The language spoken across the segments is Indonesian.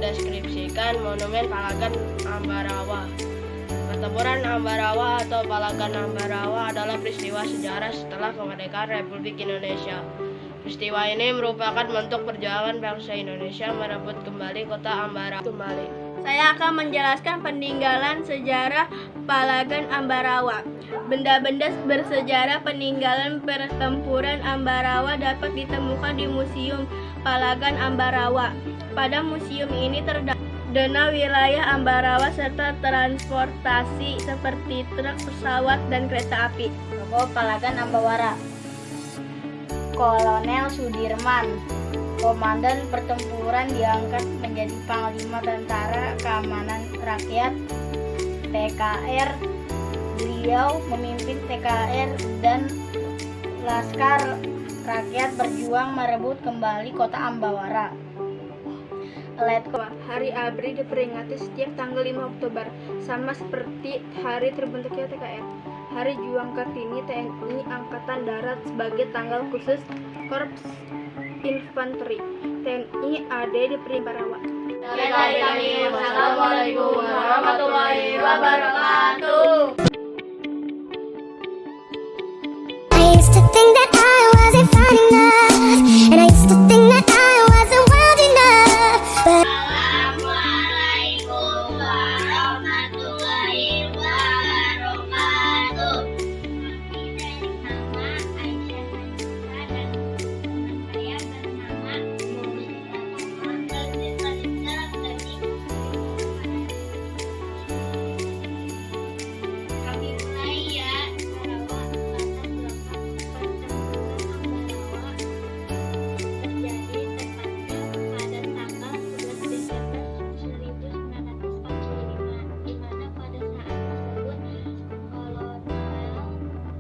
mendeskripsikan monumen Palagan Ambarawa. Pertempuran Ambarawa atau Palagan Ambarawa adalah peristiwa sejarah setelah kemerdekaan Republik Indonesia. Peristiwa ini merupakan bentuk perjuangan bangsa Indonesia merebut kembali kota Ambarawa. Saya akan menjelaskan peninggalan sejarah Palagan Ambarawa. Benda-benda bersejarah peninggalan pertempuran Ambarawa dapat ditemukan di Museum Palagan Ambarawa. Pada museum ini terdapat dana wilayah Ambarawa serta transportasi seperti truk, pesawat, dan kereta api. Tokoh Palagan Ambarawa: Kolonel Sudirman, komandan pertempuran, diangkat menjadi Panglima Tentara Keamanan Rakyat (TKR). Beliau memimpin TKR dan Laskar Rakyat berjuang merebut kembali kota Ambarawa. Hari ABRI diperingati setiap tanggal 5 Oktober, sama seperti hari terbentuknya TKR. Hari Juang Kartini TNI Angkatan Darat sebagai tanggal khusus Korps Infanteri TNI AD diperingati Ambarawa. Assalamualaikum warahmatullahi wabarakatuh. I used to think that I wasn't fine enough, and I used to think that I wasn't wild enough, but Assalamualaikum warahmatullahi wabarakatuh.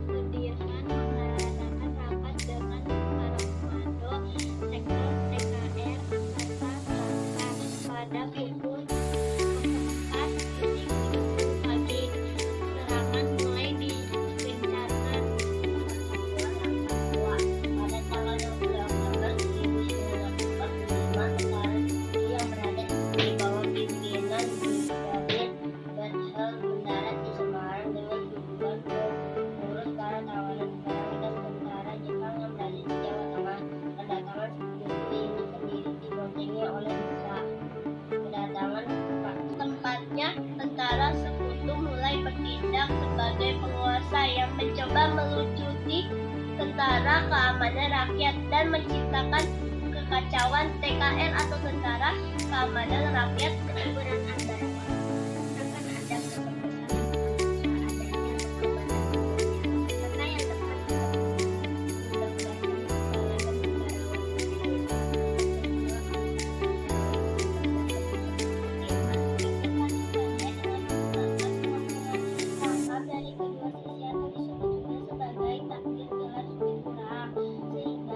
Nama Aisyah Najwa dan teman saya bernama Kami mulai ya. Tentara sekutu mulai bertindak sebagai penguasa yang mencoba melucuti Tentara Keamanan Rakyat dan menciptakan kekacauan. TKR atau Tentara Keamanan Rakyat Pertempuran Ambarawa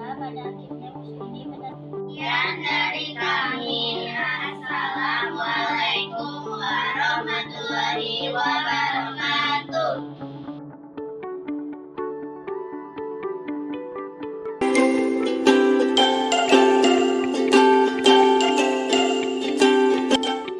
akan ada dari kami. Assalamualaikum warahmatullahi wabarakatuh.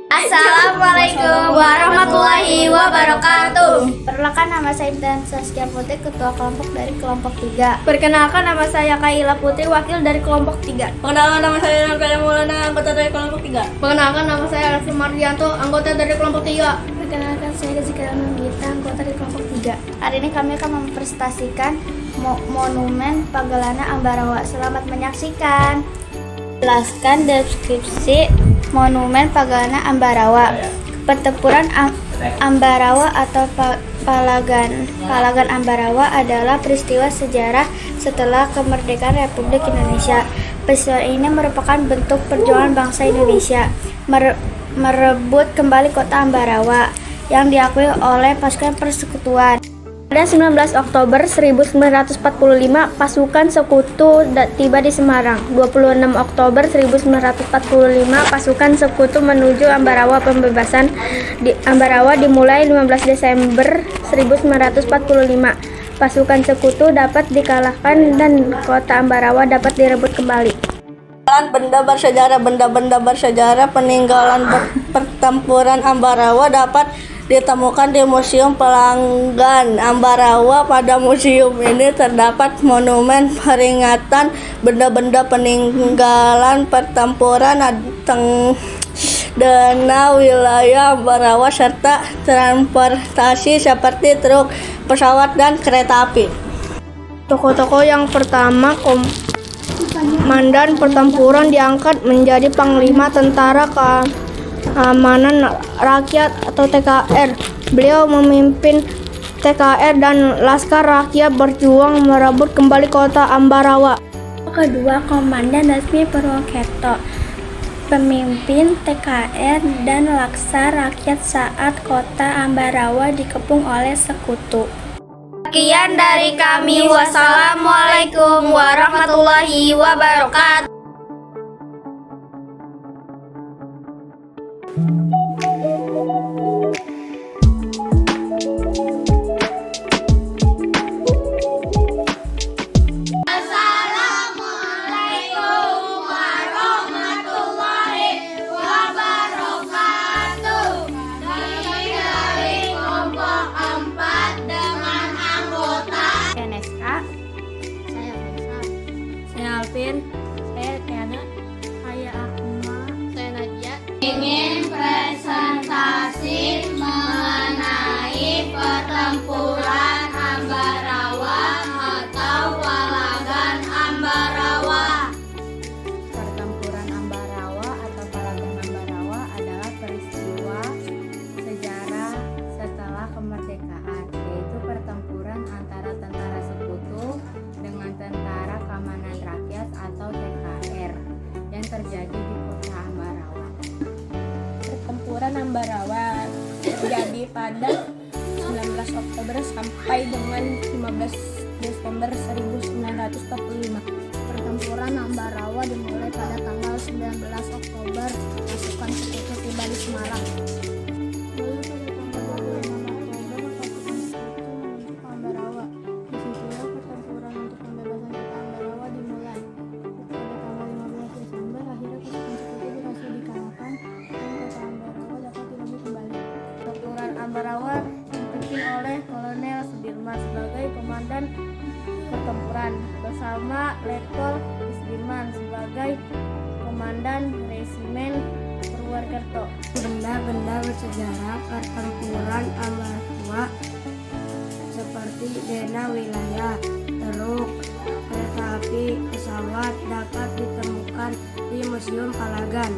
Assalamualaikum warahmatullahi wabarakatuh. Perkenalkan, nama saya Intan Saskia Putri, ketua kelompok dari kelompok 3. Perkenalkan, nama saya Kaila Putri, wakil dari kelompok 3. Perkenalkan, nama saya Nurkaya Maulana, anggota dari kelompok 3. Perkenalkan, nama saya Raffi Mardianto, anggota dari kelompok 3. Perkenalkan, saya Rizky Gita, anggota dari kelompok 3. Hari ini kami akan mempresentasikan monumen Palagan Ambarawa. Selamat menyaksikan. Jelaskan deskripsi monumen Palagan Ambarawa. Pertempuran Ambarawa atau Palagan Ambarawa adalah peristiwa sejarah setelah kemerdekaan Republik Indonesia. Peristiwa ini merupakan bentuk perjuangan bangsa Indonesia merebut kembali kota Ambarawa yang diakui oleh pasukan persekutuan. Pada 19 Oktober 1945, pasukan sekutu tiba di Semarang. 26 Oktober 1945, pasukan sekutu menuju Ambarawa. Pembebasan di Ambarawa dimulai 15 Desember 1945. Pasukan sekutu dapat dikalahkan dan kota Ambarawa dapat direbut kembali. Benda-benda bersejarah peninggalan pertempuran Ambarawa dapat ditemukan di Museum Palagan Ambarawa. Pada museum ini terdapat monumen peringatan benda-benda peninggalan pertempuran dana wilayah Ambarawa serta transportasi seperti truk, pesawat, dan kereta api. Tokoh-tokoh yang pertama, Komandan pertempuran diangkat menjadi Panglima Tentara Keamanan Rakyat atau TKR. Beliau memimpin TKR dan Laskar Rakyat berjuang merebut kembali kota Ambarawa. Kedua, Komandan Dasmi Purwokerto, pemimpin TKR dan Laskar Rakyat saat kota Ambarawa dikepung oleh sekutu. Sekian dari kami. Wassalamualaikum warahmatullahi wabarakatuh. Saya Alvin, saya Tiana, saya Akma, saya Nadia. Ingin presentasi mengenai pertempuran Ambarawa atau Palagan Ambarawa. Pertempuran Ambarawa atau Palagan Ambarawa adalah peristiwa sejarah setelah kemerdekaan, yaitu pertempuran antara tentara sekutu dengan tentara keamanan rakyat atau TKR yang terjadi di kota Ambarawa. Pertempuran Ambarawa terjadi pada 19 Oktober sampai dengan 15 Desember 1945. Pertempuran Ambarawa dimulai pada tanggal 19 Oktober. Pasukan sekutu tiba di Semarang. Lalu pada tanggal 26 Oktober, pasukan sekutu menuju ke Ambarawa. Disitulah pertempuran untuk pembebasan kota Ambarawa dimulai. Pada tanggal 15 Desember, akhirnya pasukan sekutu berhasil dikalahkan dan kota Ambarawa dapat direbut kembali. Pertempuran Ambarawa dipimpin oleh Kolonel Sudirman sebagai komandan pertempuran bersama Letkol Sudirman sebagai komandan resimen Purwokerto. Benda-benda bersejarah pertempuran Ambarawa seperti dana wilayah, truk, kereta api, pesawat dapat ditemukan di Museum Palagan.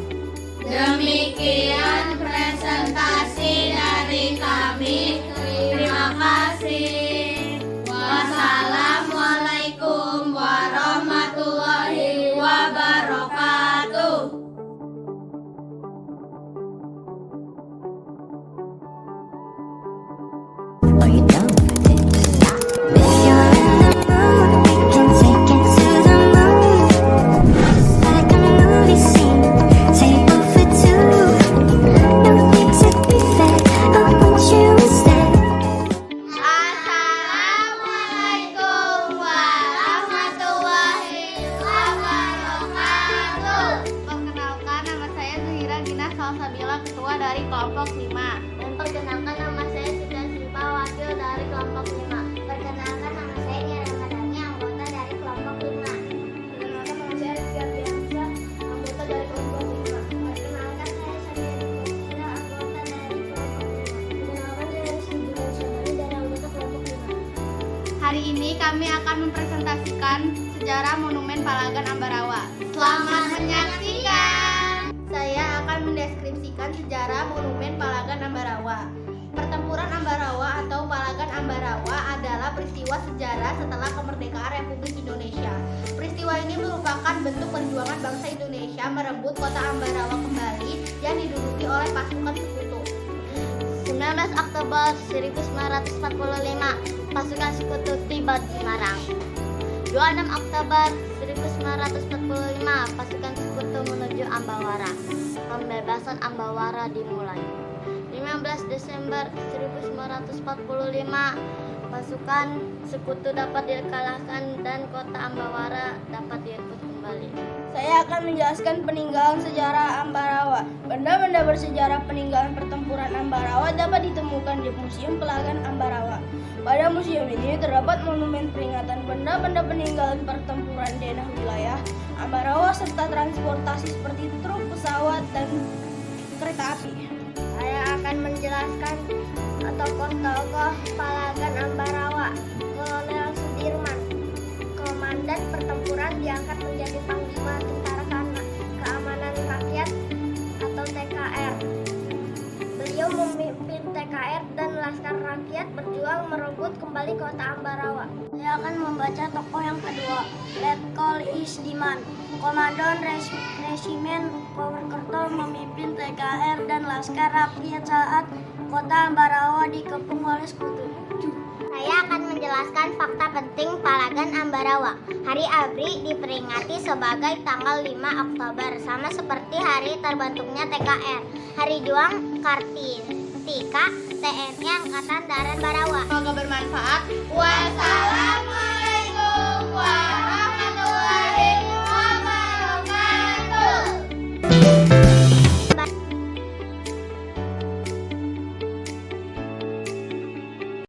Demikian presentasi dari kami. Terima kasih. Wassalamualaikum warahmatullahi wabarakatuh. Are you down with it? If you're in the mood, we can take it to the moon. Like a movie scene, table for two. No need to be fair, I want you instead. Assalamualaikum warahmatullahi wabarakatuh. Perkenalkan, nama saya Zuhira Gina Salsabila, ketua dari kelompok 5. Dan perkenalkan, nama saya Sita Silva, wakil dari kelompok 5. Perkenalkan, nama saya Nia Ramadhani, anggota dari kelompok 5. Perkenalkan, nama saya Rizky Ardiansyah, anggota dari kelompok 5. Perkenalkan, saya Samira Dikosira, anggota dari kelompok 5. Perkenalkan, saya Rizky Ardiansyah dari anggota kelompok 5. Hari ini kami akan mempresentasikan sejarah Monumen Palagan Ambarawa. Selamat menyaksikan. Saya akan mendeskripsikan sejarah Monumen Palagan Ambarawa. Pertempuran Ambarawa atau Palagan Ambarawa adalah peristiwa sejarah setelah kemerdekaan Republik Indonesia. Peristiwa ini merupakan bentuk perjuangan bangsa Indonesia merebut kota Ambarawa kembali yang diduduki oleh pasukan sekutu. 19 Oktober 1945, pasukan sekutu tiba di Semarang. 26 Oktober 1945, pasukan sekutu menuju Ambawara. Pembebasan Ambawara dimulai. 15 Desember 1945, pasukan sekutu dapat dikalahkan dan kota Ambarawa dapat direbut kembali. Saya akan menjelaskan peninggalan sejarah Ambarawa. Benda-benda bersejarah peninggalan pertempuran Ambarawa dapat ditemukan di Museum Palagan Ambarawa. Pada museum ini terdapat monumen peringatan benda-benda peninggalan pertempuran denah wilayah Ambarawa serta transportasi seperti truk, pesawat, dan kereta api. Saya akan menjelaskan tokoh-tokoh Palagan Ambarawa. Kolonel Sudirman, komandan pertempuran, diangkat menjadi Panglima Tentara Keamanan Rakyat atau TKR. Beliau memimpin TKR dan Laskar Rakyat berjuang merebut kembali kota Ambarawa. Saya akan membaca tokoh yang kedua, Letkol Isdiman, Komandan Resimen Purwokerto, memimpin TKR dan Laskar Rakyat saat kota Ambarawa dikepung oleh sekutu. Saya akan menjelaskan fakta penting Palagan Ambarawa. Hari ABRI diperingati sebagai tanggal 5 Oktober, sama seperti hari terbentuknya TKR. Hari juang Kartika TNI Angkatan Darat Ambarawa. Semoga bermanfaat.